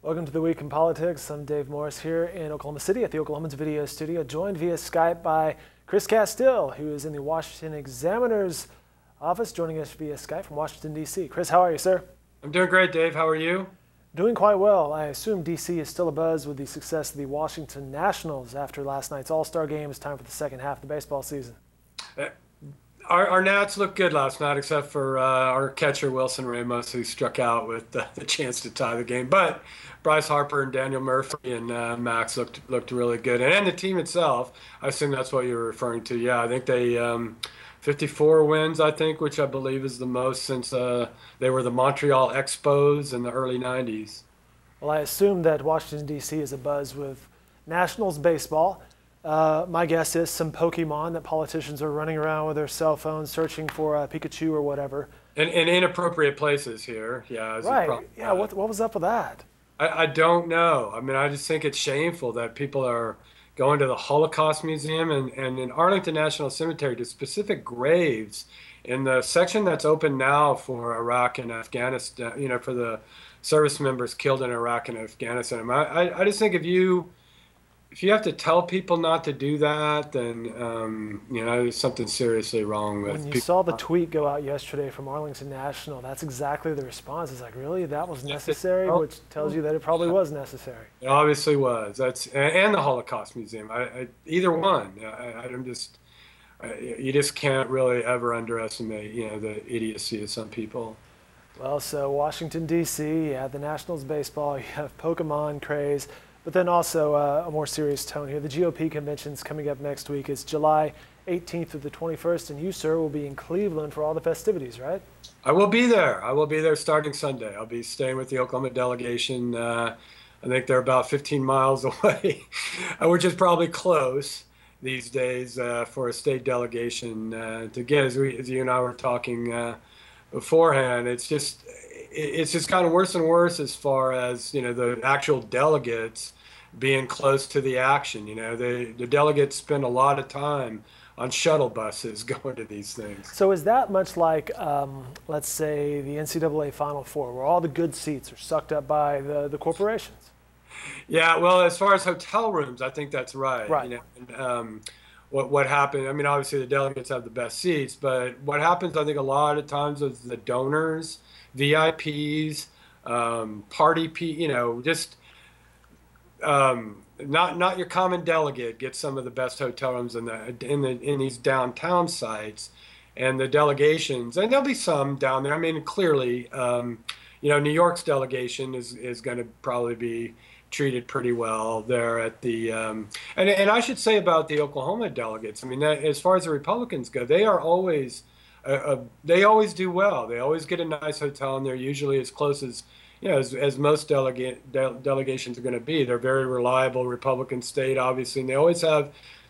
Welcome to the Week in Politics. I'm Dave Morris here in Oklahoma City at the Oklahoman's video studio, joined via Skype by Chris Castile, who is in the Washington Examiner's office, joining us via Skype from Washington, D.C. Chris, how are you, sir? I'm doing great, Dave. How are you? Doing quite well. I assume D.C. is still abuzz with the success of the Washington Nationals after last night's All-Star game. It's time for the second half of the baseball season. Our Nats looked good last night, except for our catcher, Wilson Ramos, who struck out with the chance to tie the game. But Bryce Harper and Daniel Murphy and Max looked really good. And the team itself, I assume that's what you were referring to. Yeah, I think they 54 wins, I think, which I believe is the most since they were the Montreal Expos in the early 90s. Well, I assume that Washington, D.C. is abuzz with Nationals baseball. My guess is some Pokemon that politicians are running around with their cell phones searching for Pikachu or whatever. In inappropriate places here, yeah. Right. Yeah. What was up with that? I don't know. I mean, I just think it's shameful that people are going to the Holocaust Museum and in Arlington National Cemetery to specific graves in the section that's open now for Iraq and Afghanistan, for the service members killed in Iraq and Afghanistan. I just think if you have to tell people not to do that, then there's something seriously wrong with people. When you saw the tweet go out yesterday from Arlington National, that's exactly the response. It's like, really? That was necessary? Which tells you that it probably was necessary. It obviously was. And the Holocaust Museum. Either one. You just can't really ever underestimate, the idiocy of some people. Well, so Washington, D.C., you have the Nationals baseball, you have Pokemon craze. But then also a more serious tone here. The GOP convention's coming up next week. It's July 18th through the 21st, and you, sir, will be in Cleveland for all the festivities, right? I will be there. I will be there starting Sunday. I'll be staying with the Oklahoma delegation. I think they're about 15 miles away, which is probably close these days for a state delegation to get. As you and I were talking beforehand, it's just gotten worse and worse as far as the actual delegates being close to the action. The delegates spend a lot of time on shuttle buses going to these things. So is that much like, let's say, the NCAA Final Four, where all the good seats are sucked up by the corporations? Yeah, well, as far as hotel rooms, I think that's right. Right. What happened, I mean, obviously the delegates have the best seats, but what happens, I think, a lot of times is the donors, VIPs, just not your common delegate get some of the best hotel rooms in these downtown sites, and the delegations, and there'll be some down there. I mean, clearly, New York's delegation is going to probably be treated pretty well there at the and I should say about the Oklahoma delegates. I mean, as far as the Republicans go, they are always. They always do well. They always get a nice hotel, and they're usually as close as as most delegations are going to be. They're very reliable Republican state, obviously, and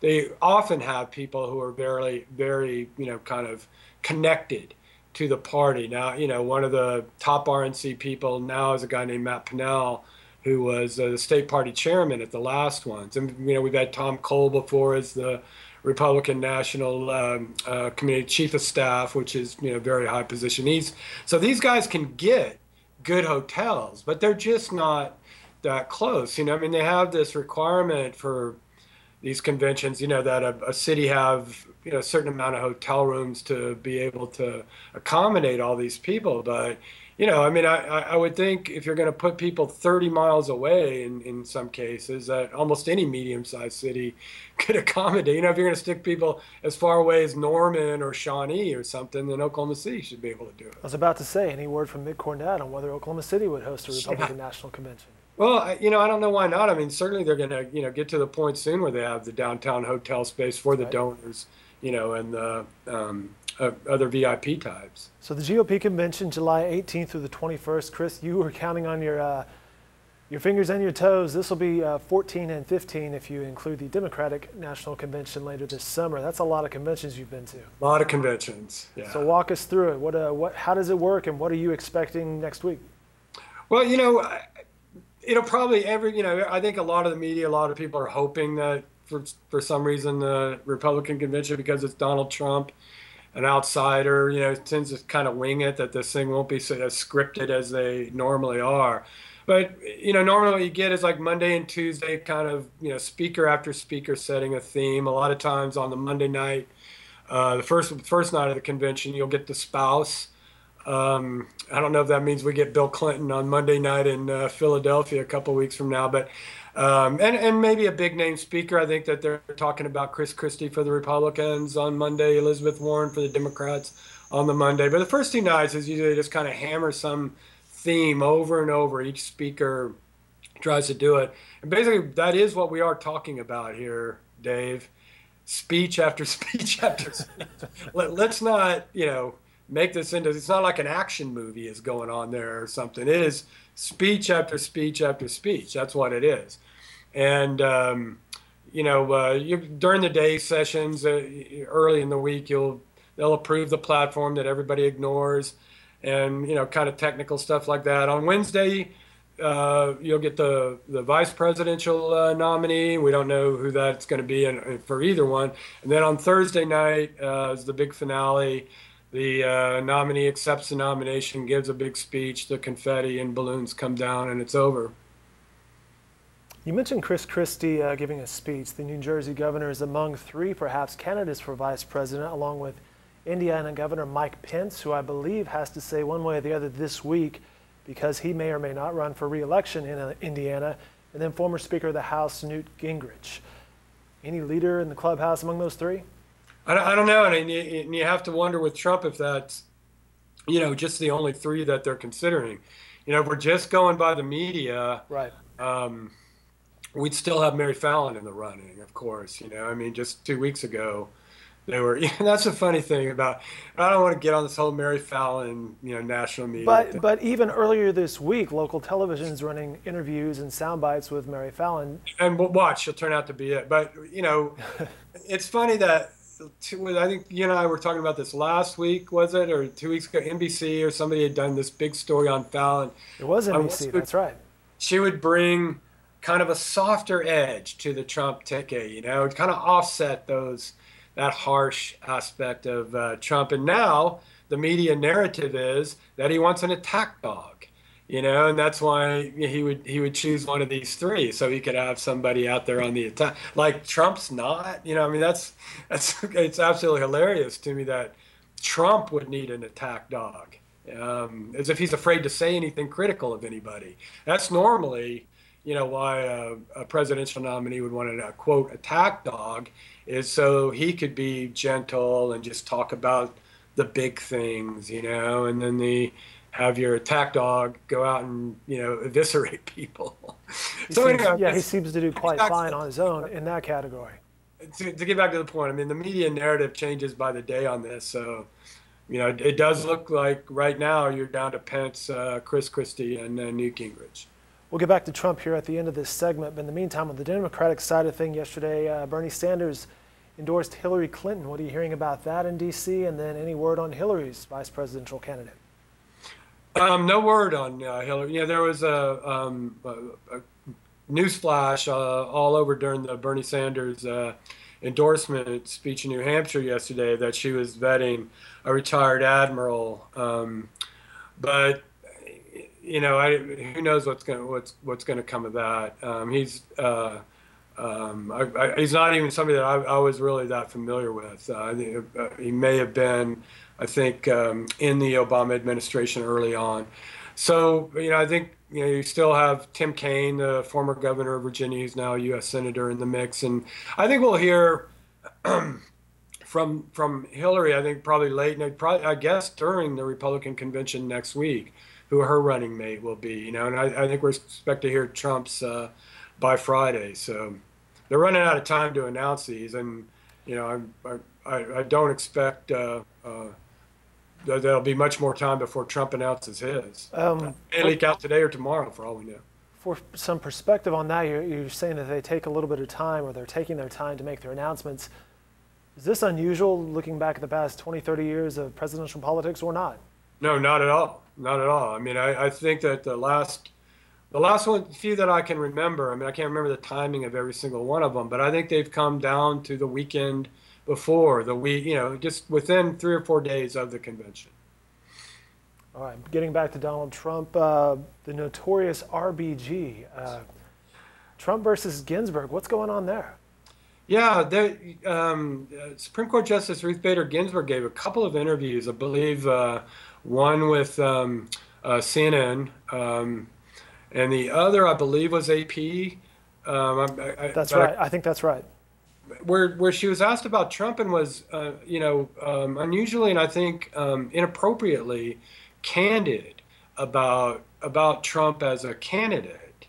they often have people who are very, very kind of connected to the party. Now, one of the top RNC people now is a guy named Matt Pinnell, who was the state party chairman at the last ones, and we've had Tom Cole before as the Republican National Committee Chief of Staff, which is very high position. So these guys can get good hotels, but they're just not that close. I mean, they have this requirement for these conventions, that a city have a certain amount of hotel rooms to be able to accommodate all these people. But I mean, I would think if you're going to put people 30 miles away in some cases, that almost any medium-sized city could accommodate. If you're going to stick people as far away as Norman or Shawnee or something, then Oklahoma City should be able to do it. I was about to say, any word from Mick Cornett on whether Oklahoma City would host a Republican National Convention? Well, I don't know why not. I mean, certainly they're going to, get to the point soon where they have the downtown hotel space for the donors, and the other VIP types. So the GOP convention, July 18th through the 21st. Chris, you were counting on your fingers and your toes. This will be 14 and 15 if you include the Democratic National Convention later this summer. That's a lot of conventions you've been to. A lot of conventions, yeah. So walk us through it. How does it work, and what are you expecting next week? Well, it'll probably I think a lot of the media, a lot of people are hoping that for some reason the Republican convention, because it's Donald Trump, an outsider, tends to kind of wing it, that this thing won't be as scripted as they normally are. But, normally what you get is like Monday and Tuesday, kind of, speaker after speaker setting a theme. A lot of times on the Monday night, the first night of the convention, you'll get the spouse. I don't know if that means we get Bill Clinton on Monday night in Philadelphia a couple weeks from now, but and maybe a big name speaker. I think that they're talking about Chris Christie for the Republicans on Monday, Elizabeth Warren for the Democrats on the Monday. But the first 2 nights is usually just kind of hammer some theme over and over. Each speaker tries to do it, and basically that is what we are talking about here, Dave. Speech after speech after speech. Let's not, make this into, it's not like an action movie is going on there or something. It is speech after speech after speech. That's what it is. And, during the day sessions, early in the week, they'll approve the platform that everybody ignores and, kind of technical stuff like that. On Wednesday, you'll get the vice presidential nominee. We don't know who that's going to be for either one. And then on Thursday night is the big finale. The nominee accepts the nomination, gives a big speech, the confetti and balloons come down, and it's over. You mentioned Chris Christie giving a speech. The New Jersey governor is among 3, perhaps, candidates for vice president, along with Indiana Governor Mike Pence, who I believe has to say one way or the other this week because he may or may not run for re-election in Indiana, and then former Speaker of the House Newt Gingrich. Any leader in the clubhouse among those 3? I don't know, and you have to wonder with Trump if that's, just the only 3 that they're considering. If we're just going by the media, right? We'd still have Mary Fallon in the running, of course. Just 2 weeks ago, they were. That's the funny thing about. I don't want to get on this whole Mary Fallon, national media. But even earlier this week, local television's running interviews and sound bites with Mary Fallon. And watch, she'll turn out to be it. But it's funny that. I think you and I were talking about this last week, was it, or 2 weeks ago? NBC or somebody had done this big story on Fallon. It was NBC, that's right. She would bring kind of a softer edge to the Trump ticket, kind of offset that harsh aspect of Trump. And now the media narrative is that he wants an attack dog. And that's why he would choose one of these 3 so he could have somebody out there on the attack. Like Trump's not, that's it's absolutely hilarious to me that Trump would need an attack dog, as if he's afraid to say anything critical of anybody. That's normally, why a presidential nominee would want a quote attack dog is so he could be gentle and just talk about the big things, and then have your attack dog go out and eviscerate people. He seems to do quite fine on his own in that category. To get back to the point, the media narrative changes by the day on this. So, it does look like right now you're down to Pence, Chris Christie, and Newt Gingrich. We'll get back to Trump here at the end of this segment. But in the meantime, on the Democratic side of things yesterday, Bernie Sanders endorsed Hillary Clinton. What are you hearing about that in D.C.? And then any word on Hillary's vice presidential candidate? No word on Hillary. There was a newsflash all over during the Bernie Sanders endorsement speech in New Hampshire yesterday that she was vetting a retired admiral. But who knows what's going to come of that? He's not even somebody that I was really that familiar with. He may have been, I think, in the Obama administration early on. So, I think, you still have Tim Kaine, the former governor of Virginia, who's now a U.S. Senator, in the mix. And I think we'll hear from Hillary, I think probably late, I guess during the Republican convention next week, who her running mate will be, and I think we're expect to hear Trump's by Friday. So they're running out of time to announce these. And, I don't expect there'll be much more time before Trump announces his. May leak out today or tomorrow, for all we know. For some perspective on that, you're saying that they take a little bit of time, or they're taking their time to make their announcements. Is this unusual, looking back at the past 20, 30 years of presidential politics, or not? No, not at all. Not at all. I think that the last few that I can remember, I can't remember the timing of every single one of them, but I think they've come down to the weekend before the week, just within 3 or 4 days of the convention. All right, getting back to Donald Trump, the notorious RBG, Trump versus Ginsburg. What's going on there? Yeah, Supreme Court Justice Ruth Bader Ginsburg gave a couple of interviews, I believe one with CNN, and the other, I believe, was AP. That's right. I think that's right. Where she was asked about Trump and was, unusually and I think inappropriately candid about Trump as a candidate.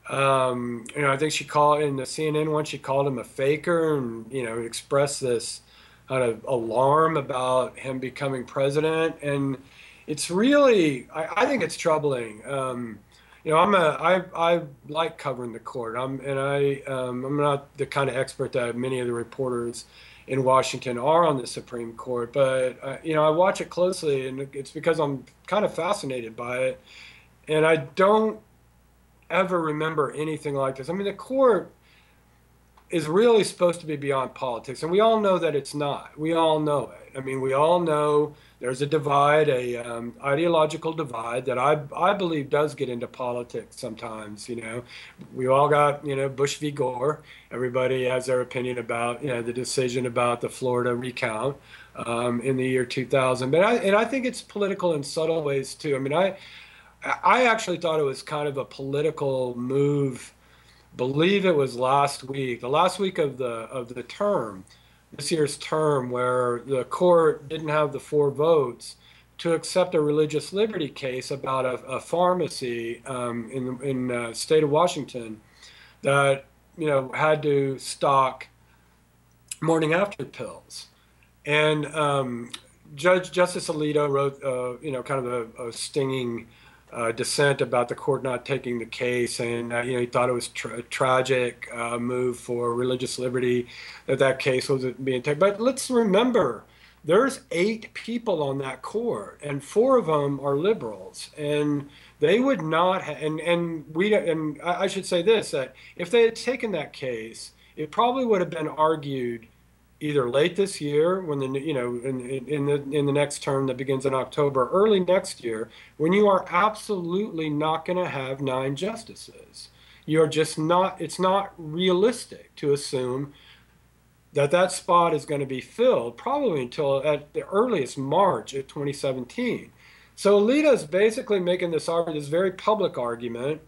I think she called in the CNN one, she called him a faker and, expressed this kind of alarm about him becoming president. And it's really, I think it's troubling. I like covering the court. I'm not the kind of expert that many of the reporters in Washington are on the Supreme Court, but I watch it closely, and it's because I'm kind of fascinated by it. And I don't ever remember anything like this. I mean, the court is really supposed to be beyond politics, and we all know that it's not. We all know it. I mean, we all know there's a divide, ideological divide that I believe does get into politics sometimes. We all got Bush v. Gore. Everybody has their opinion about the decision about the Florida recount in the year 2000. But I think it's political in subtle ways too. I mean, I actually thought it was kind of a political move. Believe it was last week, the last week of the term, this year's term, where the court didn't have the 4 votes to accept a religious liberty case about a pharmacy in the state of Washington that had to stock morning after pills. And Justice Alito wrote kind of a stinging dissent about the court not taking the case, and he thought it was a tragic move for religious liberty that case wasn't being taken. But let's remember, there's 8 people on that court, and 4 of them are liberals, and they would not. And I should say this: that if they had taken that case, it probably would have been argued either late this year, when in the next term that begins in October, early next year, when you are absolutely not going to have 9 justices. You're just not. It's not realistic to assume that spot is going to be filled probably until at the earliest March of 2017. So Alito's basically making this very public argument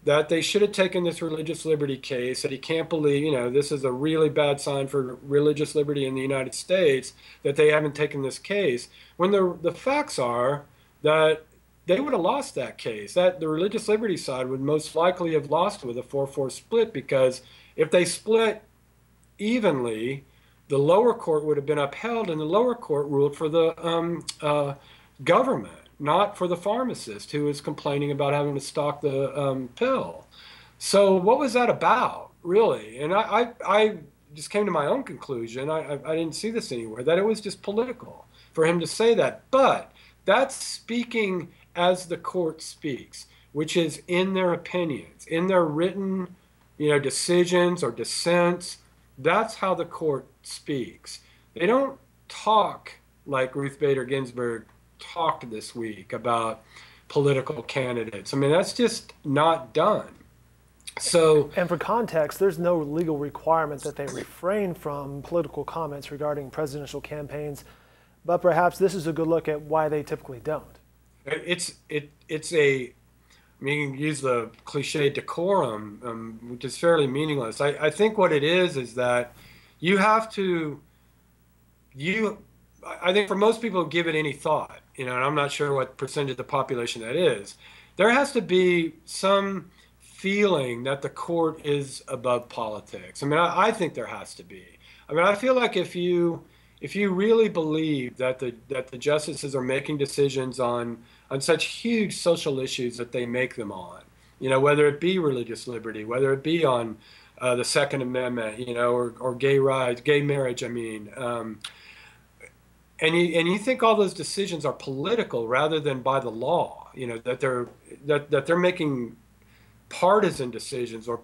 that they should have taken this religious liberty case, that he can't believe, this is a really bad sign for religious liberty in the United States, that they haven't taken this case, when the facts are that they would have lost that case, that the religious liberty side would most likely have lost with a 4-4 split, because if they split evenly, the lower court would have been upheld, and the lower court ruled for the government, not for the pharmacist who is complaining about having to stock the pill. So what was that about, really? And I just came to my own conclusion. I didn't see this anywhere, that it was just political for him to say that. But that's speaking as the court speaks, which is in their opinions, in their written decisions or dissents. That's how the court speaks. They don't talk like Ruth Bader Ginsburg talked this week about political candidates. I mean, that's just not done. So, and for context, there's no legal requirement that they refrain from political comments regarding presidential campaigns, but perhaps this is a good look at why they typically don't. It's a, I mean, you can use the cliche decorum, which is fairly meaningless. I think what it is that you have to, I think for most people who give it any thought, and I'm not sure what percentage of the population that is, there has to be some feeling that the court is above politics. I mean, I think there has to be. I mean, I feel like if you really believe that the justices are making decisions on such huge social issues that they make them on, whether it be religious liberty, whether it be on the Second Amendment, or gay rights, gay marriage, I mean, and you think all those decisions are political rather than by the law, that they're making partisan decisions, or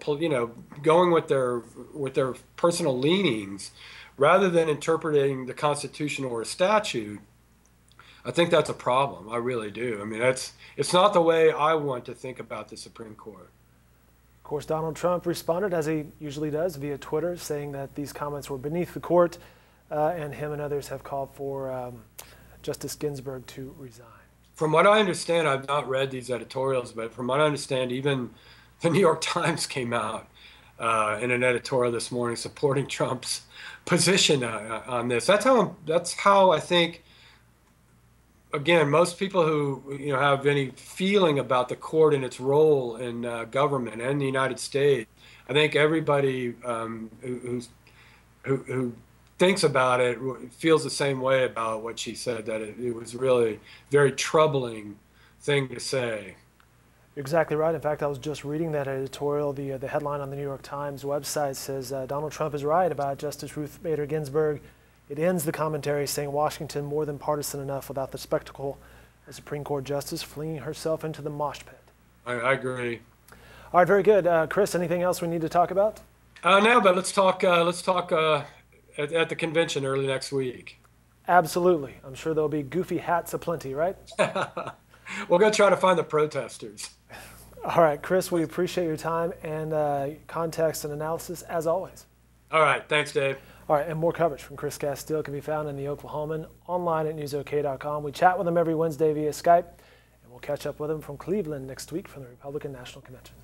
going with their personal leanings rather than interpreting the Constitution or a statute I think that's a problem. I really do. I mean, it's not the way I want to think about the Supreme Court. Of course, Donald Trump responded, as he usually does, via Twitter, saying that these comments were beneath the court, and him and others have called for Justice Ginsburg to resign. From what I understand, I've not read these editorials, but from what I understand, even the New York Times came out in an editorial this morning supporting Trump's position on this. That's how I think. Again, most people who have any feeling about the court and its role in government and the United States, I think everybody who thinks about it feels the same way about what she said, that it was really a very troubling thing to say. You're exactly right. In fact, I was just reading that editorial. The headline on the New York Times website says, Donald Trump is right about Justice Ruth Bader Ginsburg. It ends the commentary saying Washington more than partisan enough without the spectacle of Supreme Court Justice flinging herself into the mosh pit. I agree. All right, very good. Chris, anything else we need to talk about? No, but let's talk at the convention early next week. Absolutely. I'm sure there'll be goofy hats aplenty, right? We're going to try to find the protesters. All right, Chris, we appreciate your time and context and analysis as always. All right. Thanks, Dave. All right, and more coverage from Chris Castile can be found in the Oklahoman, online at newsok.com. We chat with him every Wednesday via Skype, and we'll catch up with him from Cleveland next week from the Republican National Convention.